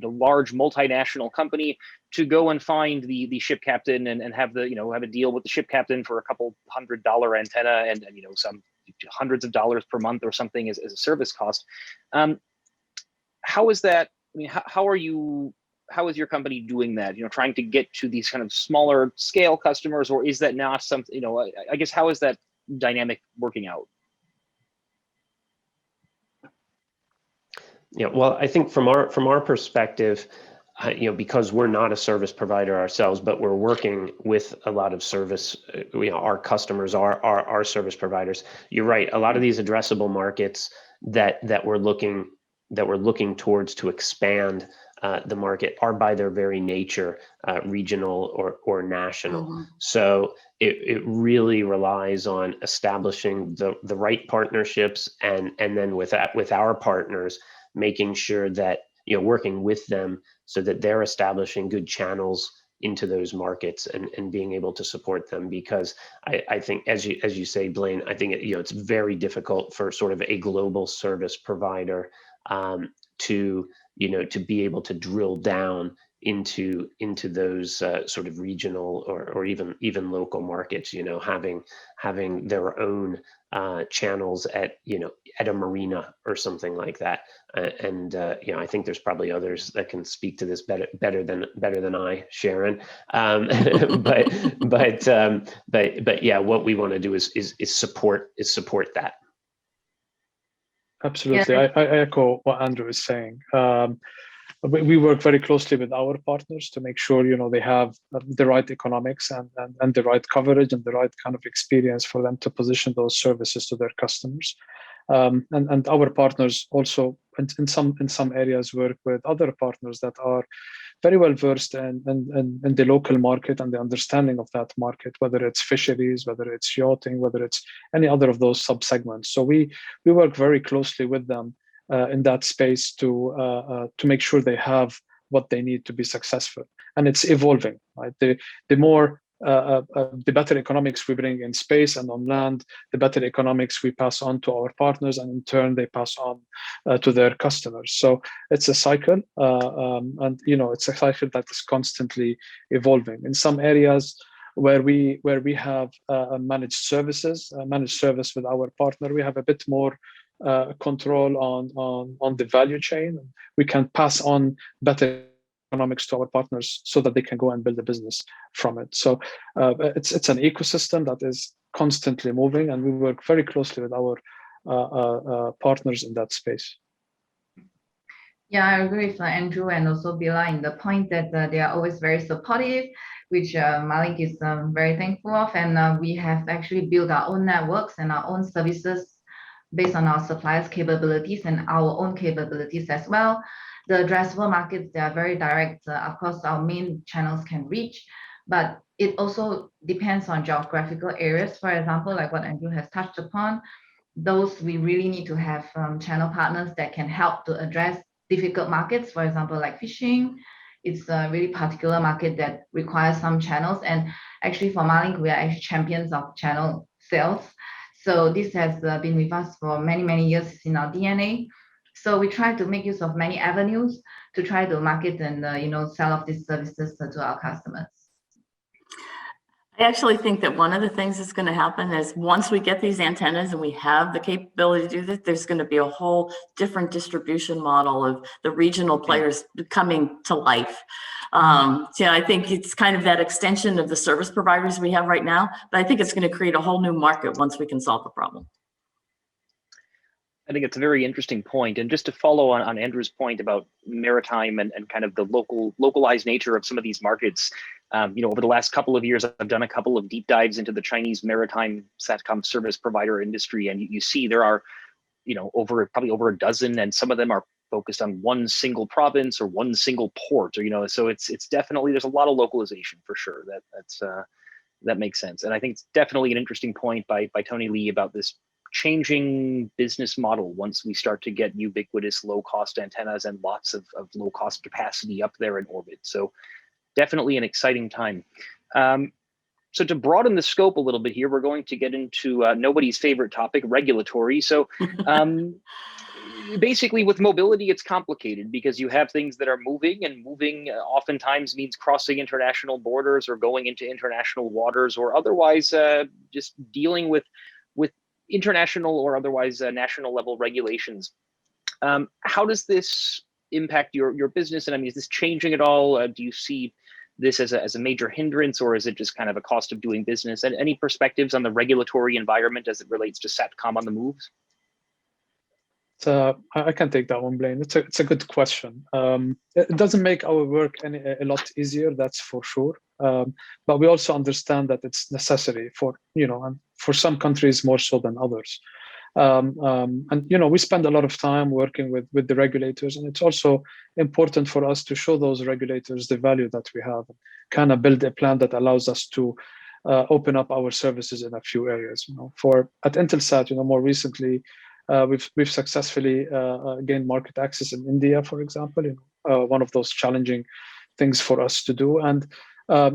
large multinational company, to go and find the ship captain and have have a deal with the ship captain for a couple $100 antenna and some hundreds of dollars per month or something as a service cost. How is that? I mean, how are you how is your company doing that? Trying to get to these kind of smaller scale customers, or is that not something? I guess how is that dynamic working out? Yeah, well, I think from our perspective, because we're not a service provider ourselves, but we're working with a lot of service, our customers are our service providers. You're right. A lot of these addressable markets that we're looking towards to expand the market are by their very nature regional or national. Mm-hmm. So it really relies on establishing the right partnerships and then with our partners, making sure that working with them so that they're establishing good channels into those markets and being able to support them. Because I think, as you say, Blaine, I think it's very difficult for sort of a global service provider to be able to drill down into those sort of regional or even local markets. Having their own channels at a marina or something like that. I think there's probably others that can speak to this better than I, Sharon. But yeah, what we want to do is support that. Absolutely. Yeah. I echo what Andrew is saying. We work very closely with our partners to make sure they have the right economics and the right coverage and the right kind of experience for them to position those services to their customers. And our partners also in some areas work with other partners that are very well versed in the local market and the understanding of that market, whether it's fisheries, whether it's yachting, whether it's any other of those subsegments. So we work very closely with them in that space to make sure they have what they need to be successful. And it's evolving, right? The more the better economics we bring in space and on land, the better economics we pass on to our partners, and in turn they pass on to their customers. So it's a cycle, and it's a cycle that is constantly evolving. In some areas where we have managed service with our partner, we have a bit more control on the value chain. We can pass on better economics to our partners so that they can go and build a business from it. So it's an ecosystem that is constantly moving, and we work very closely with our partners in that space. Yeah, I agree with Andrew and also Bila in the point that they are always very supportive, which Malik is very thankful of. And we have actually built our own networks and our own services based on our suppliers' capabilities and our own capabilities as well. The addressable markets, they are very direct. Of course, our main channels can reach, but it also depends on geographical areas. For example, like what Andrew has touched upon, those we really need to have channel partners that can help to address difficult markets. For example, like fishing, it's a really particular market that requires some channels. And actually for Marlink, we are actually champions of channel sales. So this has been with us for many, many years in our DNA. So we try to make use of many avenues to try to market and sell off these services to our customers. I actually think that one of the things that's going to happen is once we get these antennas and we have the capability to do this, there's going to be a whole different distribution model of the regional players coming to life. So I think it's kind of that extension of the service providers we have right now, but I think it's going to create a whole new market once we can solve the problem. I think it's a very interesting point. And just to follow on Andrew's point about maritime and kind of the localized nature of some of these markets, over the last couple of years, I've done a couple of deep dives into the Chinese maritime Satcom service provider industry. And you see there are, probably over a dozen, and some of them are focused on one single province or one single port, so it's definitely, there's a lot of localization for sure. That makes sense. And I think it's definitely an interesting point by Tony Lee about this changing business model once we start to get ubiquitous low-cost antennas and lots of low-cost capacity up there in orbit. So definitely an exciting time. So to broaden the scope a little bit here, we're going to get into nobody's favorite topic, regulatory. So basically with mobility, it's complicated because you have things that are moving, and moving oftentimes means crossing international borders or going into international waters, or otherwise just dealing with international or otherwise national level regulations. How does this impact your business? And I mean, is this changing at all? Do you see this as a major hindrance, or is it just kind of a cost of doing business? And any perspectives on the regulatory environment as it relates to Satcom-on-the-Move? So I can take that one, Blaine. It's a good question. It doesn't make our work a lot easier, that's for sure. But we also understand that it's necessary for, and for some countries more so than others. And we spend a lot of time working with the regulators, and it's also important for us to show those regulators the value that we have, and kind of build a plan that allows us to open up our services in a few areas. At Intelsat, more recently, we've successfully gained market access in India, for example. One of those challenging things for us to do, and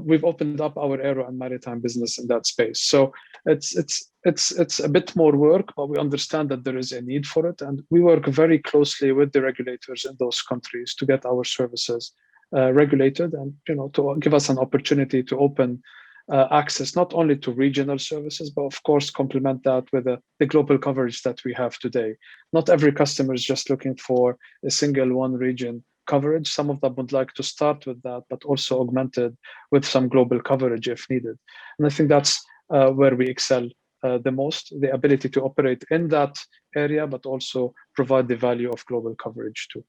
we've opened up our aero and maritime business in that space. So it's a bit more work, but we understand that there is a need for it, and we work very closely with the regulators in those countries to get our services regulated, and to give us an opportunity to open access not only to regional services, but of course complement that with the global coverage that we have today. Not every customer is just looking for a single one region coverage. Some of them would like to start with that, but also augmented with some global coverage if needed. And I think that's where we excel the most, the ability to operate in that area, but also provide the value of global coverage too.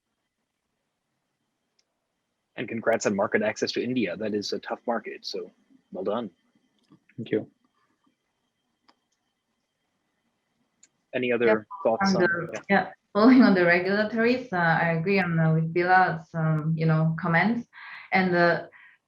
And congrats on market access to India. That is a tough market, so well done. Thank you. Any other thoughts on yeah, following on the regulatories, I agree on with Bilal's comments, and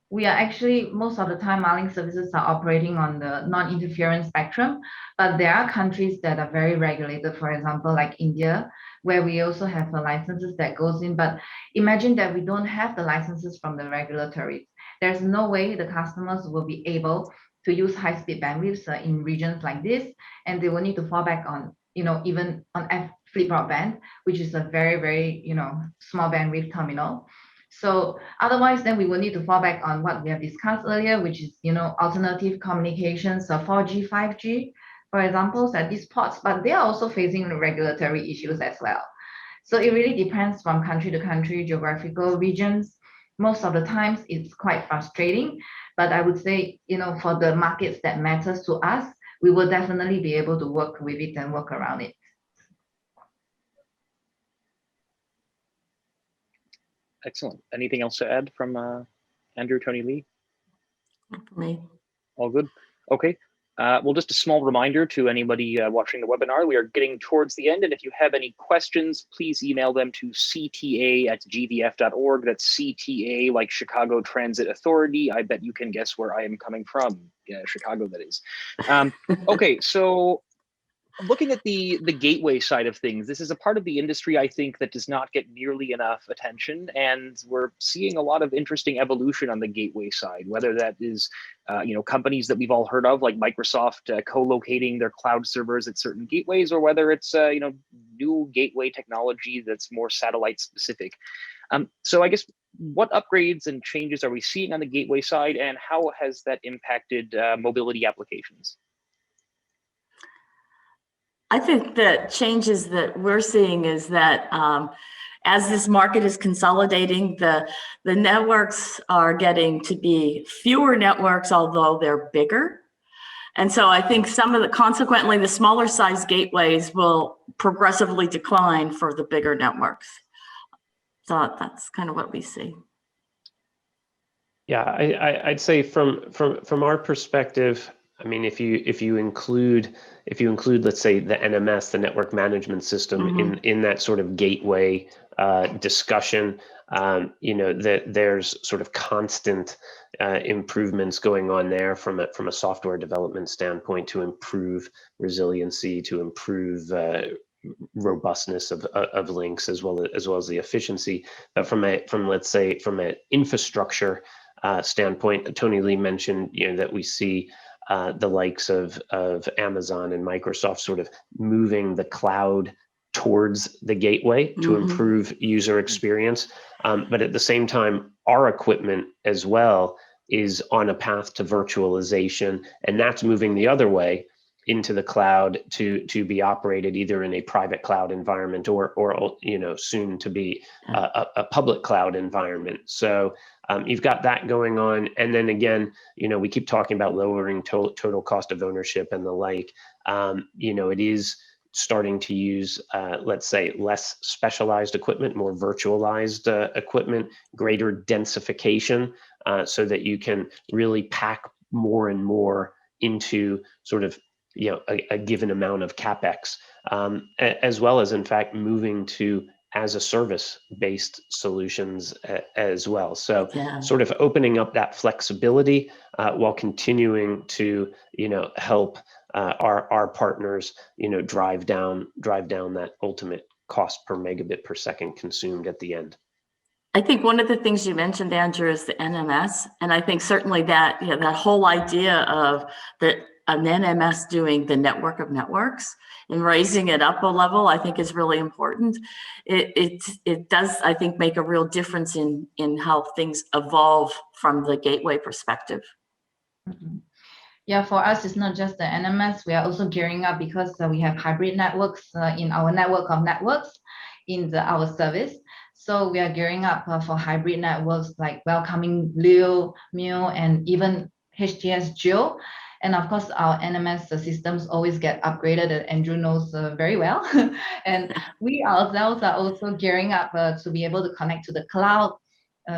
we are actually, most of the time, Marlink services are operating on the non-interference spectrum, but there are countries that are very regulated, for example, like India, where we also have the licenses that goes in. But imagine that we don't have the licenses from the regulatories. There's no way the customers will be able to use high-speed bandwidths in regions like this, and they will need to fall back on, even on fleet broadband, which is a very, very, small bandwidth terminal. So otherwise, then we will need to fall back on what we have discussed earlier, which is, alternative communications, 4G, 5G, for example, at these ports, but they are also facing regulatory issues as well. So it really depends from country to country, geographical regions. Most of the times it's quite frustrating, but I would say, for the markets that matters to us, we will definitely be able to work with it and work around it. Excellent. Anything else to add from Andrew, Tony, Lee? Not for me. All good. Okay. Well, just a small reminder to anybody watching the webinar, we are getting towards the end, and if you have any questions, please email them to cta@gvf.org. That's CTA, like Chicago Transit Authority. I bet you can guess where I am coming from. Yeah, Chicago, that is. Okay, so looking at the gateway side of things, this is a part of the industry, I think, that does not get nearly enough attention, and we're seeing a lot of interesting evolution on the gateway side, whether that is companies that we've all heard of, like Microsoft co-locating their cloud servers at certain gateways, or whether it's new gateway technology that's more satellite specific. So I guess, what upgrades and changes are we seeing on the gateway side, and how has that impacted mobility applications? I think the changes that we're seeing is that as this market is consolidating, the networks are getting to be fewer networks, although they're bigger. And so I think consequently, the smaller size gateways will progressively decline for the bigger networks. So that's kind of what we see. Yeah, I'd say from our perspective, I mean, if you include, let's say, the NMS, the network management system, in that sort of gateway discussion, that there's sort of constant improvements going on there from a software development standpoint to improve resiliency, to improve robustness of links, as well as the efficiency. But from an infrastructure standpoint, Tony Lee mentioned that we see the likes of Amazon and Microsoft sort of moving the cloud towards the gateway to improve user experience. But at the same time, our equipment as well is on a path to virtualization, and that's moving the other way. into the cloud to be operated either in a private cloud environment or soon to be a public cloud environment. So you've got that going on, and then again, we keep talking about lowering total cost of ownership and the like. It is starting to use, let's say, less specialized equipment, more virtualized equipment, greater densification, so that you can really pack more and more into sort of a given amount of CapEx, as well as in fact moving to as a service based solutions as well. So sort of opening up that flexibility while continuing to help our partners drive down that ultimate cost per megabit per second consumed at the end. I think one of the things you mentioned, Andrew, is the NMS, and I think certainly that that whole idea of an NMS doing the network of networks and raising it up a level, I think is really important. It does, I think, make a real difference in how things evolve from the gateway perspective. Mm-hmm. Yeah, for us, it's not just the NMS. We are also gearing up because we have hybrid networks in our network of networks in our service. So we are gearing up for hybrid networks like welcoming LEO, MEO, and even HTS GEO. And of course, our NMS systems always get upgraded, that Andrew knows very well. And we ourselves are also gearing up to be able to connect to the cloud.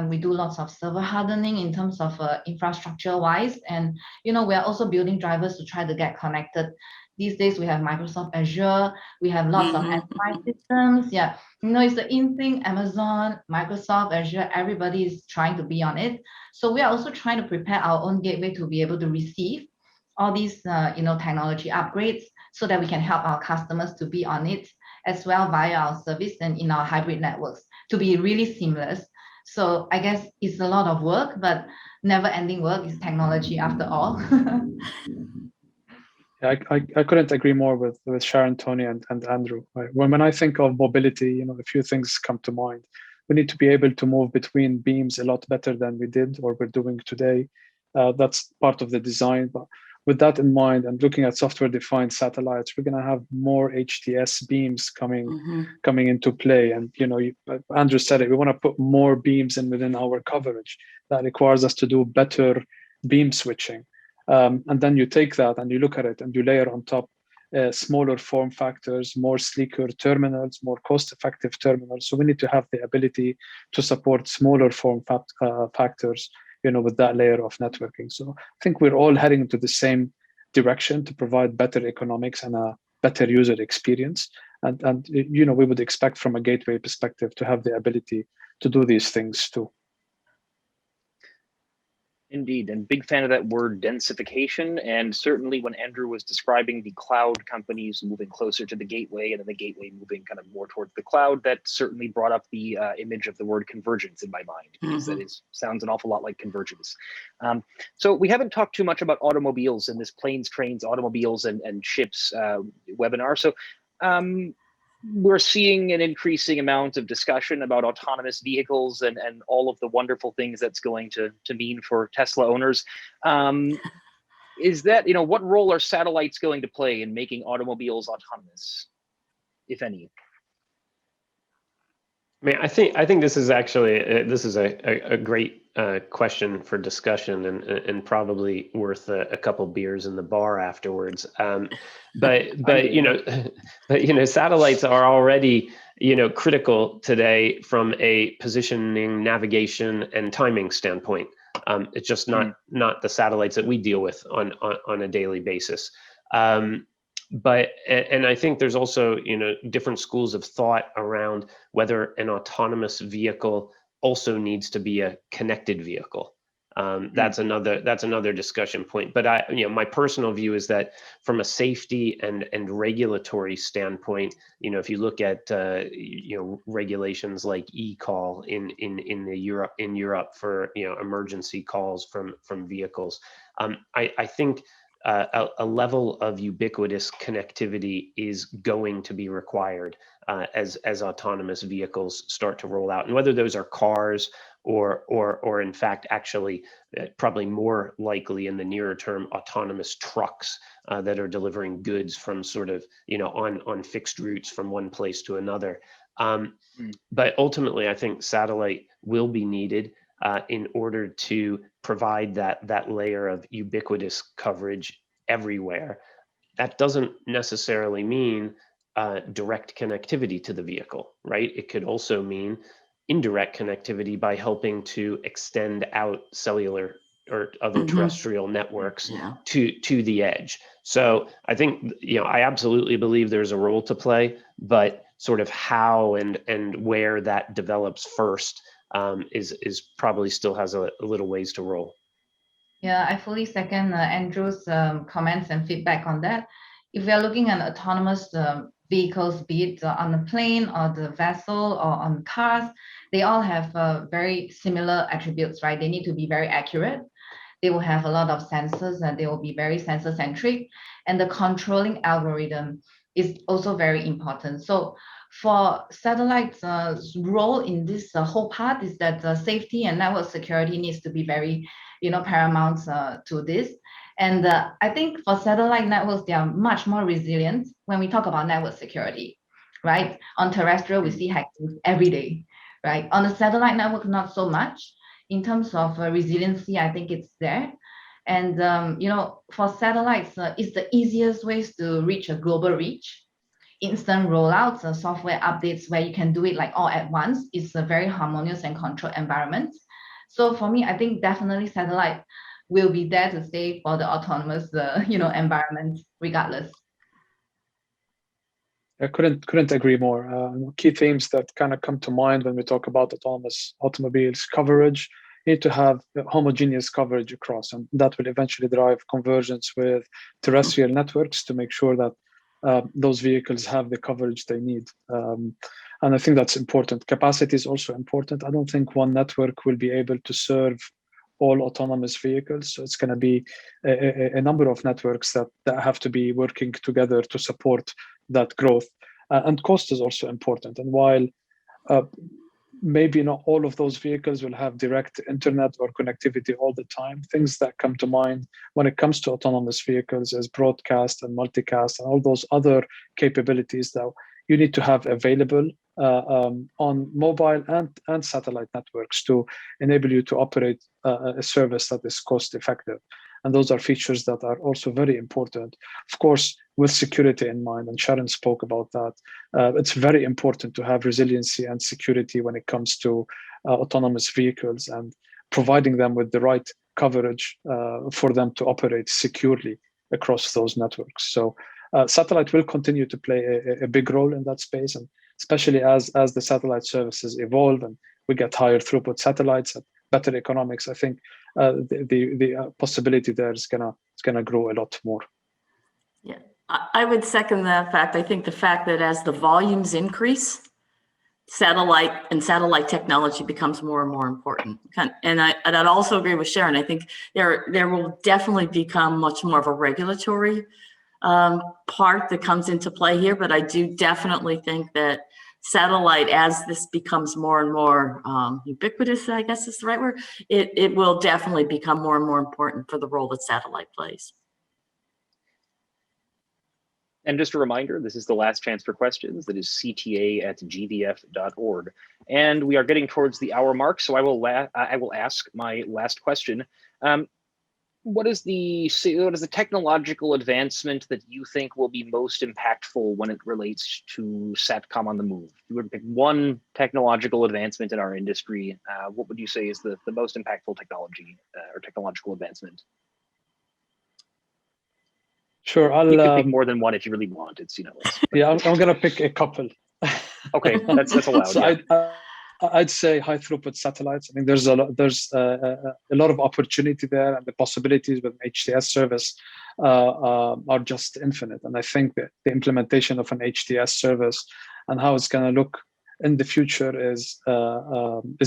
We do lots of server hardening in terms of infrastructure wise. And, we are also building drivers to try to get connected. These days we have Microsoft Azure, we have lots of enterprise systems. Yeah, it's the in thing, Amazon, Microsoft Azure, everybody is trying to be on it. So we are also trying to prepare our own gateway to be able to receive all these technology upgrades so that we can help our customers to be on it as well via our service and in our hybrid networks to be really seamless. So I guess it's a lot of work, but never ending work is technology after all. I couldn't agree more with Sharon, Tony, and Andrew. Right? When I think of mobility, a few things come to mind. We need to be able to move between beams a lot better than we did or we're doing today. That's part of the design. But with that in mind, and looking at software-defined satellites, we're going to have more HTS beams coming into play. And Andrew said it. We want to put more beams in within our coverage. That requires us to do better beam switching. And then you take that and you look at it and you layer on top smaller form factors, more sleeker terminals, more cost-effective terminals. So we need to have the ability to support smaller form factors, with that layer of networking. So I think we're all heading into the same direction to provide better economics and a better user experience. And we would expect from a gateway perspective to have the ability to do these things too. Indeed, and big fan of that word densification. And certainly when Andrew was describing the cloud companies moving closer to the gateway and then the gateway moving kind of more towards the cloud, that certainly brought up the image of the word convergence in my mind, because that sounds an awful lot like convergence. So we haven't talked too much about automobiles in this planes, trains, automobiles, and ships webinar. So we're seeing an increasing amount of discussion about autonomous vehicles and all of the wonderful things that's going to mean for Tesla owners. Is that, what role are satellites going to play in making automobiles autonomous, if any? I mean, I think this is actually a great question for discussion and probably worth a couple beers in the bar afterwards. But satellites are already critical today from a positioning, navigation, and timing standpoint. It's just not the satellites that we deal with on a daily basis. But I think there's also different schools of thought around whether an autonomous vehicle also needs to be a connected vehicle. That's another discussion point. But my personal view is that from a safety and regulatory standpoint, if you look at regulations like eCall in Europe for emergency calls from vehicles, I think a level of ubiquitous connectivity is going to be required as autonomous vehicles start to roll out, and whether those are cars or in fact, actually, probably more likely in the nearer term, autonomous trucks that are delivering goods from sort of, on fixed routes from one place to another. But ultimately, I think satellite will be needed in order to provide that layer of ubiquitous coverage everywhere. That doesn't necessarily mean direct connectivity to the vehicle, right? It could also mean indirect connectivity by helping to extend out cellular or other terrestrial networks to the edge. So I think, I absolutely believe there's a role to play, but sort of how and where that develops first is probably still has a little ways to roll. Yeah, I fully second Andrew's comments and feedback on that. If we are looking at autonomous vehicles, be it on the plane or the vessel or on cars, they all have very similar attributes, right? They need to be very accurate. They will have a lot of sensors and they will be very sensor centric. And the controlling algorithm is also very important. So for satellites' role in this whole part is that safety and network security needs to be very, paramount to this. And I think for satellite networks, they are much more resilient when we talk about network security, right? On terrestrial, we see hackers every day, right? On the satellite network, not so much. In terms of resiliency, I think it's there. And, for satellites, it's the easiest ways to reach a global reach. Instant rollouts, software updates where you can do it like all at once. It's a very harmonious and controlled environment. So for me, I think definitely satellite will be there to stay for the autonomous, environment regardless. I couldn't agree more. Key themes that kind of come to mind when we talk about autonomous automobiles: coverage. You need to have homogeneous coverage across, and that will eventually drive convergence with terrestrial networks to make sure that those vehicles have the coverage they need. And I think that's important. Capacity is also important. I don't think one network will be able to serve all autonomous vehicles. So it's going to be a number of networks that have to be working together to support that growth. And cost is also important. And while maybe not all of those vehicles will have direct internet or connectivity all the time, things that come to mind when it comes to autonomous vehicles is broadcast and multicast and all those other capabilities that you need to have available on mobile and satellite networks to enable you to operate a service that is cost effective. And those are features that are also very important, of course, with security in mind. And Sharon spoke about that. It's very important to have resiliency and security when it comes to autonomous vehicles and providing them with the right coverage for them to operate securely across those networks. So satellite will continue to play a big role in that space, and especially as the satellite services evolve and we get higher throughput satellites and better economics. I think the possibility there is gonna grow a lot more. Yeah, I would second that fact. I think the fact that as the volumes increase, satellite technology becomes more and more important. And I'd also agree with Sharon. I think there will definitely become much more of a regulatory part that comes into play here, but I do definitely think that satellite, as this becomes more and more ubiquitous, I guess is the right word, it will definitely become more and more important for the role that satellite plays. And just a reminder, this is the last chance for questions. That is cta@gvf.org. And we are getting towards the hour mark, so I will ask my last question. What is the technological advancement that you think will be most impactful when it relates to Satcom-on-the-Move? If you were to pick one technological advancement in our industry, what would you say is the most impactful technology or technological advancement? Sure, you can pick more than one if you really want. It's yeah, I'm gonna pick a couple. Okay, that's allowed. So yeah. I'd say high throughput satellites. I mean, there's a lot of opportunity there, and the possibilities with an HTS service are just infinite. And I think that the implementation of an HTS service and how it's going to look in the future is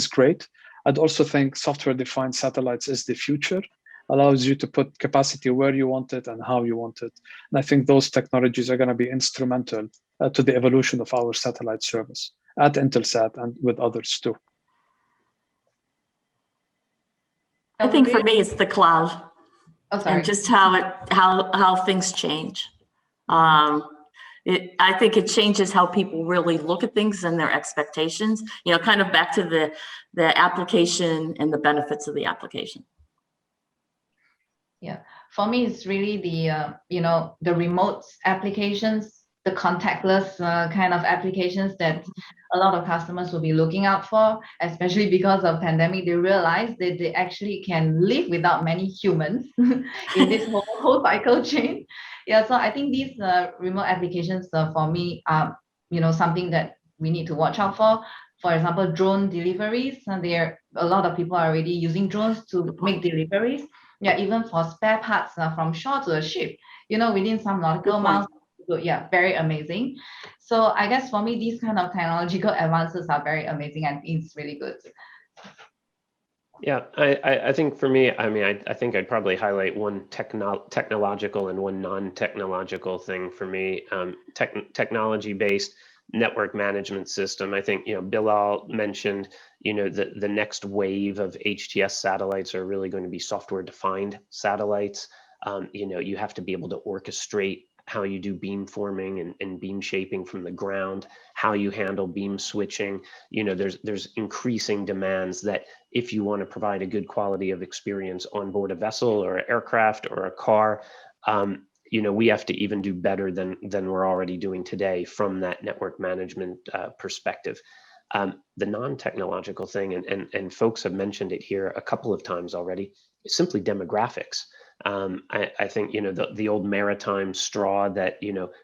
great. I'd also think software-defined satellites is the future. Allows you to put capacity where you want it and how you want it. And I think those technologies are going to be instrumental to the evolution of our satellite service at Intelsat and with others too. I think for me, it's the cloud. Oh, sorry. And just how things change. I think it changes how people really look at things and their expectations, kind of back to the application and the benefits of the application. Yeah, for me, it's really the remote applications, the contactless kind of applications that a lot of customers will be looking out for, especially because of pandemic. They realize that they actually can live without many humans in this whole cycle chain. Yeah, so I think these remote applications for me are something that we need to watch out for. For example, drone deliveries, and a lot of people are already using drones to make deliveries. Yeah, even for spare parts from shore to a ship, within some nautical miles. So, yeah, very amazing. So I guess for me, these kind of technological advances are very amazing and it's really good. Yeah, I think for me, I think I'd probably highlight one technological and one non-technological thing for me. Technology-based network management system. I think, Bilal mentioned, the next wave of HTS satellites are really going to be software-defined satellites. You have to be able to orchestrate how you do beam forming and beam shaping from the ground, how you handle beam switching. There's increasing demands that if you want to provide a good quality of experience on board a vessel or an aircraft or a car, we have to even do better than we're already doing today from that network management perspective. The non-technological thing, and folks have mentioned it here a couple of times already, is simply demographics. I think, the old maritime straw that,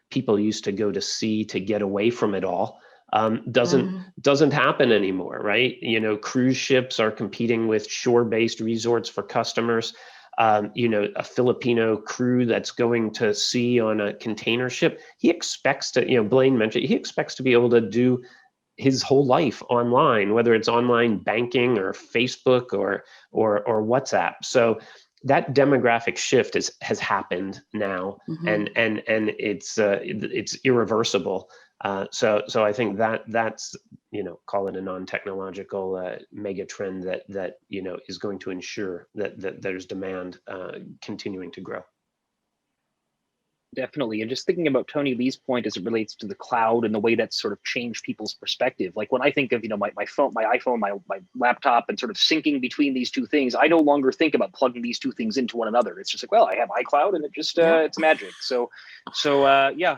people used to go to sea to get away from it all, doesn't happen anymore, right? Cruise ships are competing with shore-based resorts for customers. A Filipino crew that's going to sea on a container ship, he expects to, Blaine mentioned, he expects to be able to do his whole life online, whether it's online banking or Facebook or WhatsApp. So that demographic shift has happened now, and it's irreversible. So I think that's call it a non-technological mega trend that is going to ensure that there's demand continuing to grow. Definitely. And just thinking about Tony Lee's point as it relates to the cloud and the way that's sort of changed people's perspective. Like when I think of, my phone, my iPhone, my laptop, and sort of syncing between these two things, I no longer think about plugging these two things into one another. It's just like, well, I have iCloud and it just, it's magic. So yeah.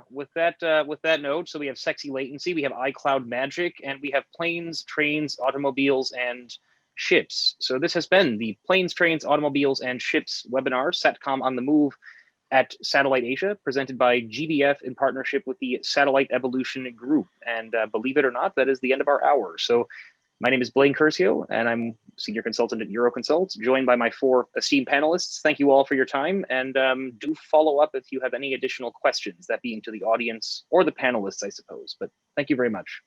With that note, so we have sexy latency, we have iCloud magic, and we have planes, trains, automobiles, and ships. So this has been the Planes, Trains, Automobiles, and Ships webinar, Satcom-on-the-Move, at SatelliteAsia, presented by GBF in partnership with the Satellite Evolution Group. And believe it or not, that is the end of our hour. So my name is Blaine Curcio, and I'm Senior Consultant at Euroconsult, joined by my 4 esteemed panelists. Thank you all for your time, and do follow up if you have any additional questions, that being to the audience or the panelists, I suppose. But thank you very much.